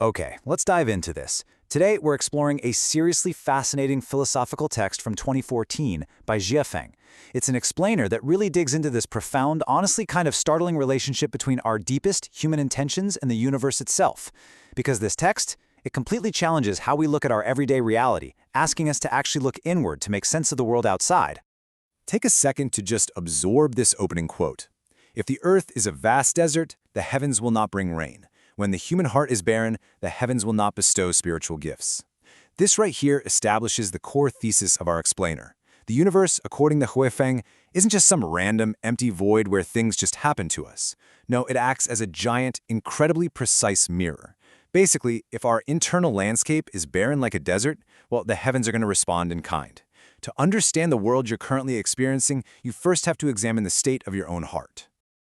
Okay, let's dive into this. Today, we're exploring a seriously fascinating philosophical text from 2014 by Jia Feng. It's an explainer that really digs into this profound, honestly kind of startling relationship between our deepest human intentions and the universe itself. Because this text, it completely challenges how we look at our everyday reality, asking us to actually look inward to make sense of the world outside. Take a second to just absorb this opening quote. If the earth is a vast desert, the heavens will not bring rain. When the human heart is barren, the heavens will not bestow spiritual gifts. This right here establishes the core thesis of our explainer. The universe, according to Jia Feng, isn't just some random, empty void where things just happen to us. No, it acts as a giant, incredibly precise mirror. Basically, if our internal landscape is barren like a desert, well, the heavens are going to respond in kind. To understand the world you're currently experiencing, you first have to examine the state of your own heart.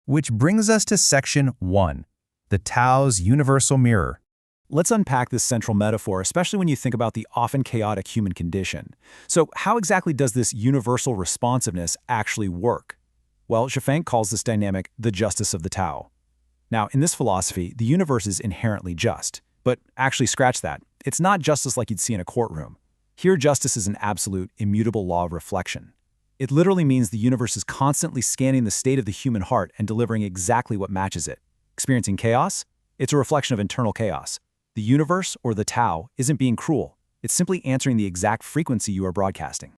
Which brings us to Section 1, the Tao's universal mirror. Let's unpack this central metaphor, especially when you think about the often chaotic human condition. So how exactly does this universal responsiveness actually work? Well, Jia Feng calls this dynamic the justice of the Tao. Now, in this philosophy, the universe is inherently just. But actually scratch that. It's not justice like you'd see in a courtroom. Here, justice is an absolute, immutable law of reflection. It literally means the universe is constantly scanning the state of the human heart and delivering exactly what matches it. Experiencing chaos? It's a reflection of internal chaos. The universe, or the Tao, isn't being cruel. It's simply answering the exact frequency you are broadcasting.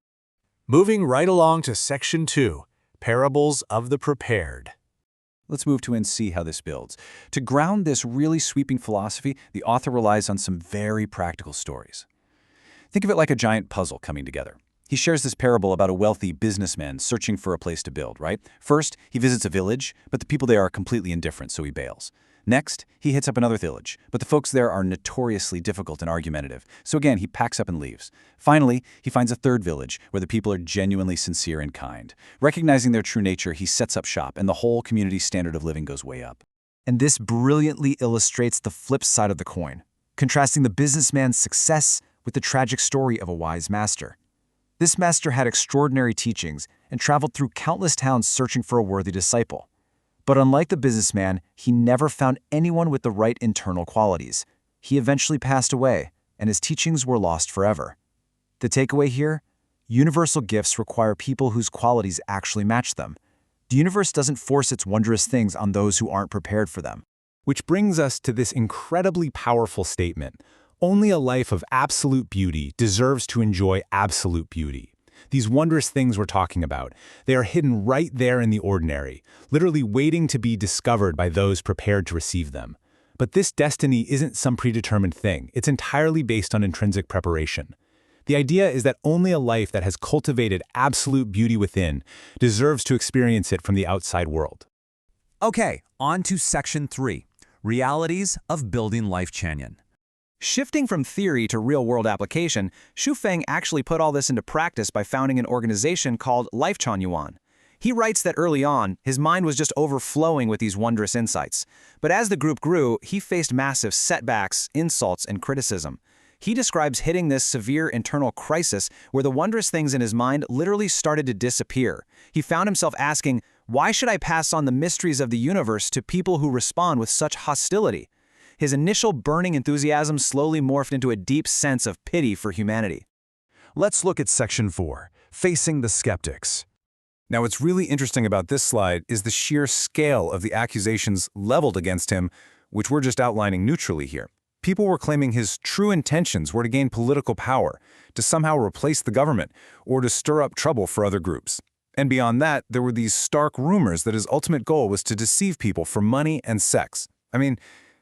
Moving right along to Section 2, Parables of the Prepared. Let's move to and see how this builds. To ground this really sweeping philosophy, the author relies on some very practical stories. Think of it like a giant puzzle coming together. He shares this parable about a wealthy businessman searching for a place to build, right? First, he visits a village, but the people there are completely indifferent, so he bails. Next, he hits up another village, but the folks there are notoriously difficult and argumentative, so again, he packs up and leaves. Finally, he finds a third village, where the people are genuinely sincere and kind. Recognizing their true nature, he sets up shop, and the whole community's standard of living goes way up. And this brilliantly illustrates the flip side of the coin, contrasting the businessman's success with the tragic story of a wise master. This master had extraordinary teachings and traveled through countless towns searching for a worthy disciple. But unlike the businessman, he never found anyone with the right internal qualities. He eventually passed away, and his teachings were lost forever. The takeaway here? Universal gifts require people whose qualities actually match them. The universe doesn't force its wondrous things on those who aren't prepared for them. Which brings us to this incredibly powerful statement. Only a life of absolute beauty deserves to enjoy absolute beauty. These wondrous things we're talking about, they are hidden right there in the ordinary, literally waiting to be discovered by those prepared to receive them. But this destiny isn't some predetermined thing. It's entirely based on intrinsic preparation. The idea is that only a life that has cultivated absolute beauty within deserves to experience it from the outside world. Okay, on to Section 3, Realities of Building Life Chanyan. Shifting from theory to real-world application, Jia Feng actually put all this into practice by founding an organization called Lifechan Yuan. He writes that early on, his mind was just overflowing with these wondrous insights. But as the group grew, he faced massive setbacks, insults, and criticism. He describes hitting this severe internal crisis where the wondrous things in his mind literally started to disappear. He found himself asking, why should I pass on the mysteries of the universe to people who respond with such hostility? His initial burning enthusiasm slowly morphed into a deep sense of pity for humanity. Let's look at Section 4, Facing the Skeptics. Now, what's really interesting about this slide is the sheer scale of the accusations leveled against him, which we're just outlining neutrally here. People were claiming his true intentions were to gain political power, to somehow replace the government, or to stir up trouble for other groups. And beyond that, there were these stark rumors that his ultimate goal was to deceive people for money and sex. I mean,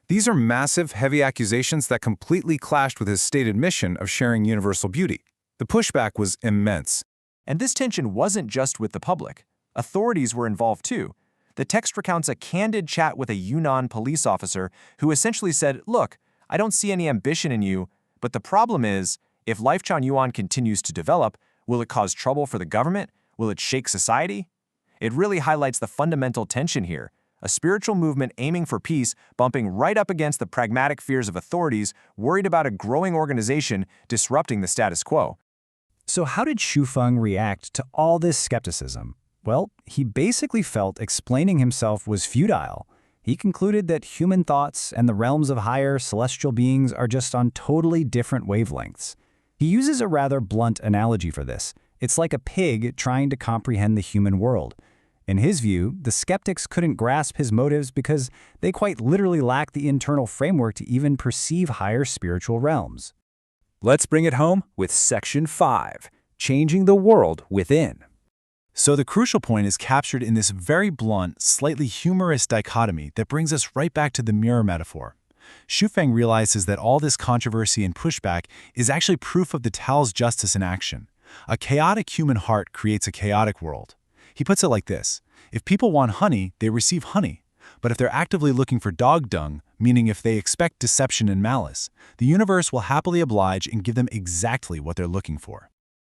these are massive, heavy accusations that completely clashed with his stated mission of sharing universal beauty. The pushback was immense. And this tension wasn't just with the public. Authorities were involved too. The text recounts a candid chat with a Yunnan police officer who essentially said, look, I don't see any ambition in you, but the problem is, if Lifechan Yuan continues to develop, will it cause trouble for the government? Will it shake society? It really highlights the fundamental tension here. A spiritual movement aiming for peace, bumping right up against the pragmatic fears of authorities, worried about a growing organization disrupting the status quo. So how did Jia Feng react to all this skepticism? Well, he basically felt explaining himself was futile. He concluded that human thoughts and the realms of higher celestial beings are just on totally different wavelengths. He uses a rather blunt analogy for this. It's like a pig trying to comprehend the human world. In his view, the skeptics couldn't grasp his motives because they quite literally lack the internal framework to even perceive higher spiritual realms. Let's bring it home with Section 5, Changing the World Within. So the crucial point is captured in this very blunt, slightly humorous dichotomy that brings us right back to the mirror metaphor. Xu realizes that all this controversy and pushback is actually proof of the Tao's justice in action. A chaotic human heart creates a chaotic world. He puts it like this: if people want honey, they receive honey. But if they're actively looking for dog dung, meaning if they expect deception and malice, the universe will happily oblige and give them exactly what they're looking for.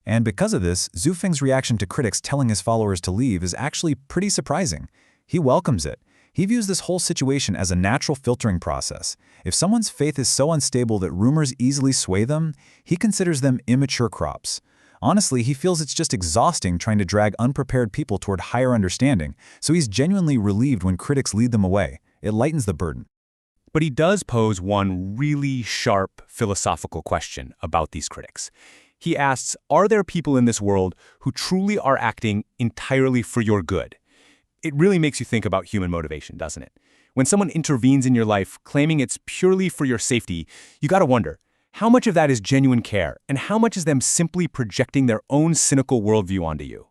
And because of this, Xu Feng's reaction to critics telling his followers to leave is actually pretty surprising. He welcomes it. He views this whole situation as a natural filtering process. If someone's faith is so unstable that rumors easily sway them, he considers them immature crops. Honestly, he feels it's just exhausting trying to drag unprepared people toward higher understanding, so he's genuinely relieved when critics lead them away. It lightens the burden. But he does pose one really sharp philosophical question about these critics. He asks, are there people in this world who truly are acting entirely for your good? It really makes you think about human motivation, doesn't it? When someone intervenes in your life claiming it's purely for your safety, you gotta wonder, how much of that is genuine care, and how much is them simply projecting their own cynical worldview onto you?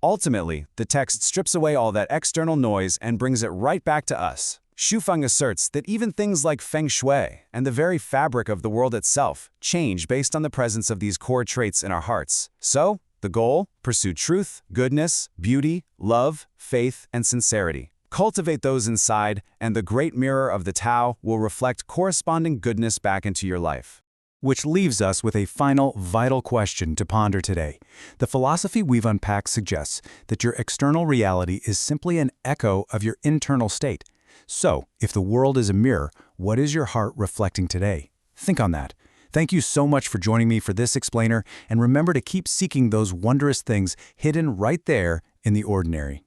Ultimately, the text strips away all that external noise and brings it right back to us. Xu Feng asserts that even things like feng shui and the very fabric of the world itself change based on the presence of these core traits in our hearts. So, the goal? Pursue truth, goodness, beauty, love, faith, and sincerity. Cultivate those inside, and the great mirror of the Tao will reflect corresponding goodness back into your life. Which leaves us with a final, vital question to ponder today. The philosophy we've unpacked suggests that your external reality is simply an echo of your internal state. So, if the world is a mirror, what is your heart reflecting today? Think on that. Thank you so much for joining me for this explainer, and remember to keep seeking those wondrous things hidden right there in the ordinary.